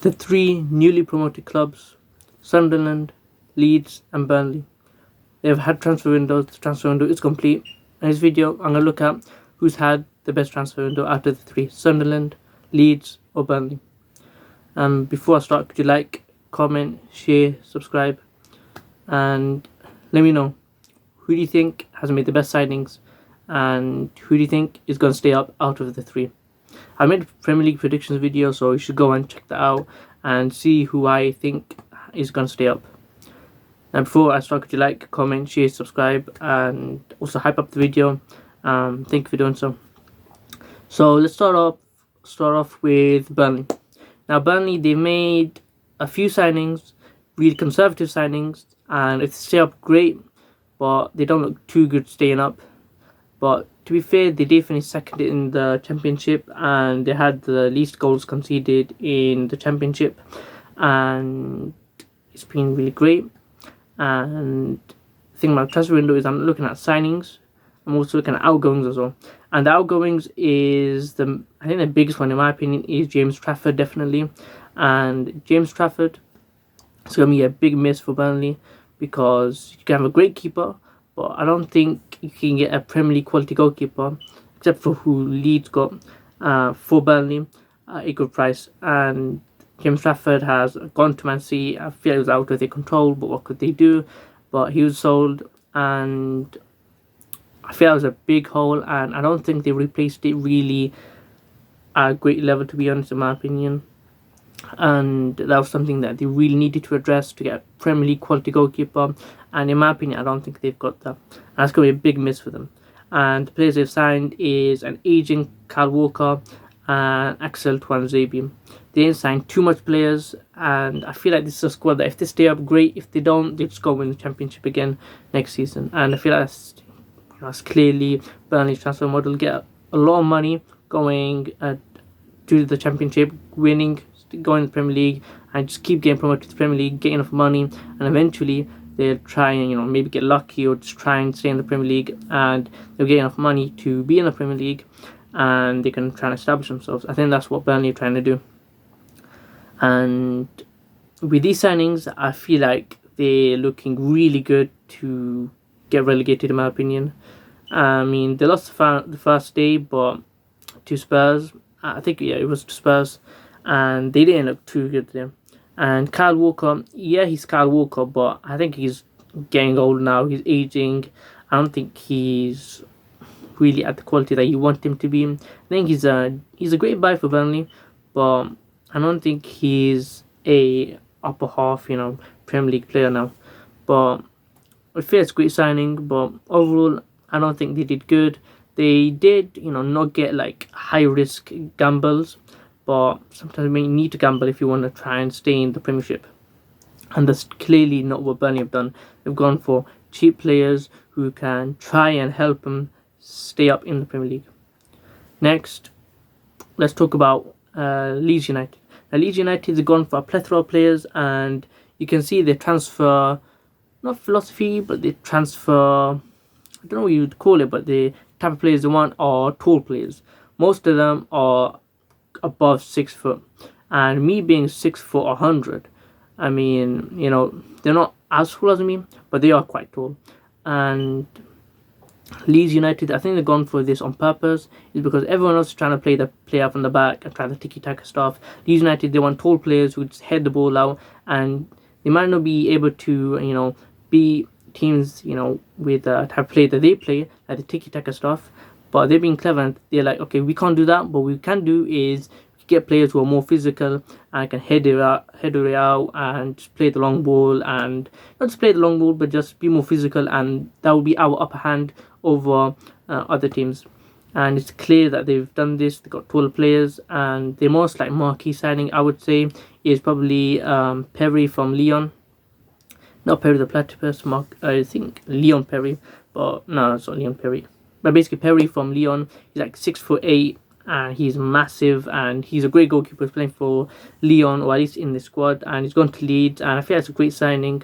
The three newly promoted clubs, Sunderland, Leeds and Burnley, they've had transfer windows. The transfer window is complete. In this video, I'm going to look at who's had the best transfer window out of the three, Sunderland, Leeds or Burnley. Before I start, could you like, comment, share, subscribe, and let me know who do you think has made the best signings and who do you think is going to stay up out of the three. I made a Premier League predictions video, so you should go and check that out and see who I think is going to stay up. Now before I start, could you like, comment, share, subscribe, and also hype up the video. Thank you for doing so. So let's start off with Burnley. Now Burnley, they made a few signings, really conservative signings, and if they stay up, great, but they don't look too good staying up. But to be fair, they definitely seconded in the championship, and they had the least goals conceded in the championship, and it's been really great. And the thing about the transfer window is I'm looking at signings. I'm also looking at outgoings as well. And the outgoings is I think the biggest one in my opinion is James Trafford, definitely. And James Trafford is going to be a big miss for Burnley because you can have a great keeper, but I don't think you can get a Premier League quality goalkeeper, except for who Leeds got for Burnley at a good price. And James Trafford has gone to Man City. I feel it was out of their control, but what could they do? But he was sold, and I feel it was a big hole, and I don't think they replaced it really at a great level, to be honest, in my opinion. And that was something that they really needed to address to get a Premier League quality goalkeeper, and in my opinion I don't think they've got that, and that's going to be a big miss for them. And the players they've signed is an aging Kyle Walker and Axel Tuanzebe. They didn't sign too much players, and I feel like this is a squad that if they stay up, great. If they don't, they just go win the championship again next season. And I feel like that's clearly Burnley's transfer model. Get a lot of money going to the championship, winning, going to the Premier League, and just keep getting promoted to the Premier League, get enough money, and eventually they'll try and maybe get lucky or just try and stay in the Premier League, and they'll get enough money to be in the Premier League, and they can try and establish themselves. I think that's what Burnley are trying to do. And with these signings, I feel like they're looking really good to get relegated, in my opinion. I mean, they lost the first day, but to Spurs, I think, yeah, it was to Spurs, and they didn't look too good there. And Kyle Walker, yeah, he's Kyle Walker, but I think he's getting old now. He's aging. I don't think he's really at the quality that you want him to be. I think he's a great buy for Burnley, but I don't think he's a upper half, Premier League player now. But I feel it's a great signing, but overall, I don't think they did good. They did, not get like high risk gambles, but sometimes you need to gamble if you want to try and stay in the Premiership. And that's clearly not what Burnley have done. They've gone for cheap players who can try and help them stay up in the Premier League. Next, let's talk about Leeds United. Now, Leeds United have gone for a plethora of players, and you can see their transfer, not philosophy, but they transfer, I don't know what you'd call it, but the type of players they want are tall players. Most of them are above 6 foot, and me being 6 foot 100, I mean, they're not as tall as me, but they are quite tall. And Leeds United, I think they've gone for this on purpose, is because everyone else is trying to play out from the back and try the tiki-taka stuff. Leeds United, they want tall players who just head the ball out, and they might not be able to, be teams, with the type of play that they play, like the tiki-taka stuff, but they're being clever, and they're like, okay, we can't do that, but what we can do is get players who are more physical and can head it out and just play the long ball, and not just play the long ball, but just be more physical, and that will be our upper hand over other teams. And it's clear that they've done this. They've got taller players, and the most like marquee signing, I would say, is probably Perry from Lyon. Not Perry the Platypus, I think Leon Perry, but no, it's not Leon Perry. But basically Perry from Lyon, he's like 6'8", and he's massive, and he's a great goalkeeper. He's playing for Lyon, or at least in the squad, and he's gone to Leeds, and I feel it's a great signing.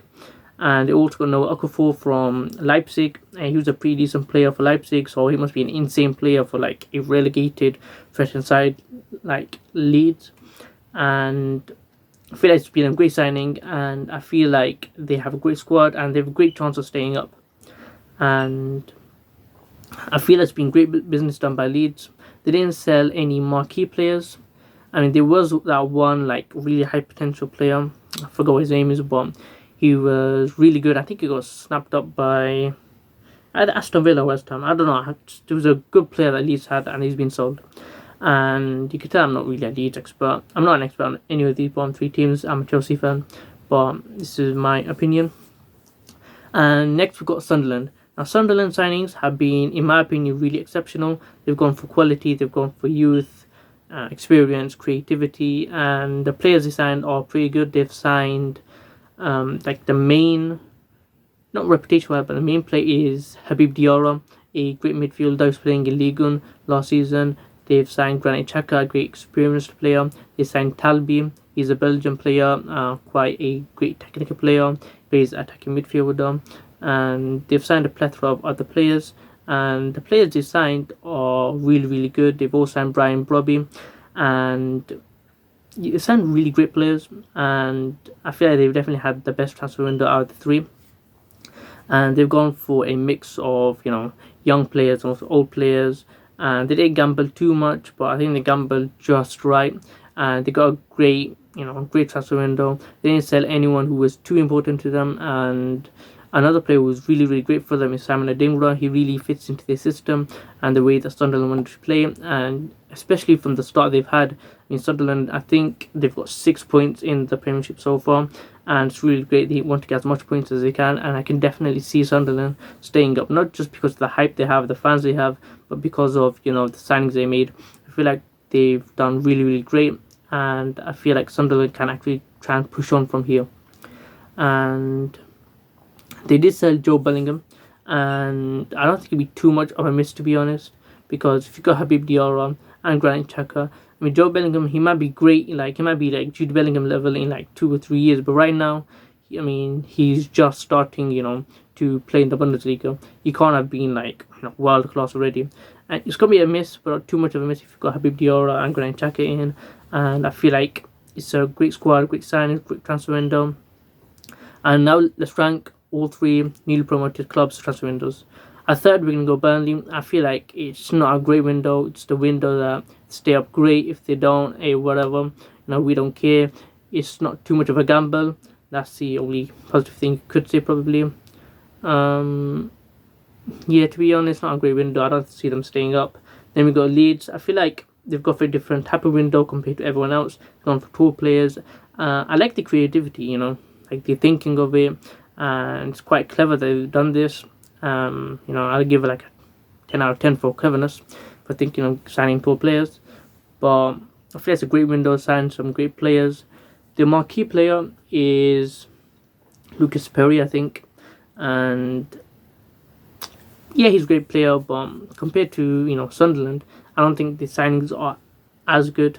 And they also got Noah Okafor from Leipzig, and he was a pretty decent player for Leipzig, so he must be an insane player for like a relegated fresh inside like Leeds. And I feel like it's been a great signing, and I feel like they have a great squad and they have a great chance of staying up. And I feel it's been great business done by Leeds. They didn't sell any marquee players. I mean, there was that one like really high potential player. I forgot what his name is, but he was really good. I think he got snapped up by either Aston Villa or West Ham. I don't know. There was a good player that Leeds had, and he's been sold. And you can tell I'm not really a Leeds expert. I'm not an expert on any of these bottom three teams. I'm a Chelsea fan, but this is my opinion. And next we've got Sunderland. Now Sunderland signings have been, in my opinion, really exceptional. They've gone for quality, they've gone for youth, experience, creativity, and the players they signed are pretty good. They've signed like the main, not reputation wise, but the main player is Habib Diarra, a great midfielder who's playing in Ligue 1 last season. They've signed Granit Xhaka, a great experienced player. They signed Talbi, he's a Belgian player, quite a great technical player, plays attacking midfielder. And they've signed a plethora of other players. And the players they signed are really, really good. They've all signed Brian Brobby, and they signed really great players. And I feel like they've definitely had the best transfer window out of the three. And they've gone for a mix of, young players and also old players. And they didn't gamble too much, but I think they gambled just right. And they got a great transfer window. They didn't sell anyone who was too important to them. And another player who was really, really great for them is Simon Adingra. He really fits into their system and the way that Sunderland wanted to play. And especially from the start they've had, Sunderland, I think they've got 6 points in the Premiership so far. And it's really great. They want to get as much points as they can. And I can definitely see Sunderland staying up, not just because of the hype they have, the fans they have, but because of, the signings they made. I feel like they've done really, really great. And I feel like Sunderland can actually try and push on from here. And they did sell Joe Bellingham, and I don't think it'd be too much of a miss, to be honest, because if you got Habib Diarra and Granit Xhaka, Joe Bellingham, he might be great, he might be like Jude Bellingham level in like 2 or 3 years, but right now, he's just starting, to play in the Bundesliga. He can't have been like world class already, and it's gonna be a miss, but not too much of a miss if you got Habib Diarra and Granit Xhaka in. And I feel like it's a great squad, great signing, great transfer window. And now let's rank all three newly promoted clubs' transfer windows. At third, we're going to go Burnley. I feel like it's not a great window. It's the window that stay up great. If they don't, whatever. We don't care. It's not too much of a gamble. That's the only positive thing you could say, probably. Yeah, to be honest, not a great window. I don't see them staying up. Then we got Leeds. I feel like they've got a different type of window compared to everyone else. They've gone for tall players. I like the creativity, like the thinking of it. And it's quite clever that they've done this. I'll give it like a 10 out of 10 for cleverness for thinking signing tall players. But I feel it's a great window, sign some great players. The marquee player is Lucas Perry, I think. And yeah, he's a great player, but compared to Sunderland, I don't think the signings are as good.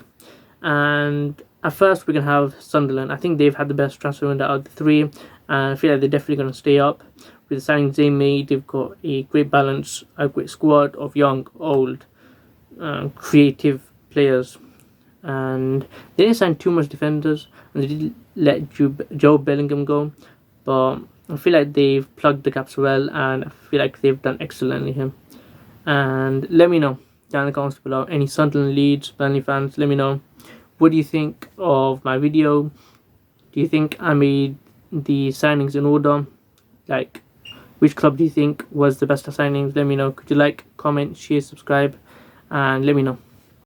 And at first, we're going to have Sunderland. I think they've had the best transfer window out of the three. And I feel like they're definitely going to stay up. With the signings they made, they've got a great balance, a great squad of young, old, creative players. And they didn't sign too much defenders. And they did let Joe Bellingham go. But I feel like they've plugged the gaps well. And I feel like they've done excellently here. And let me know down in the comments below. Any Sunderland, Leeds, Burnley fans, let me know. What do you think of my video? Do you think I made the signings in order? Like, which club do you think was the best of signings? Let me know. Could you like, comment, share, subscribe, and let me know.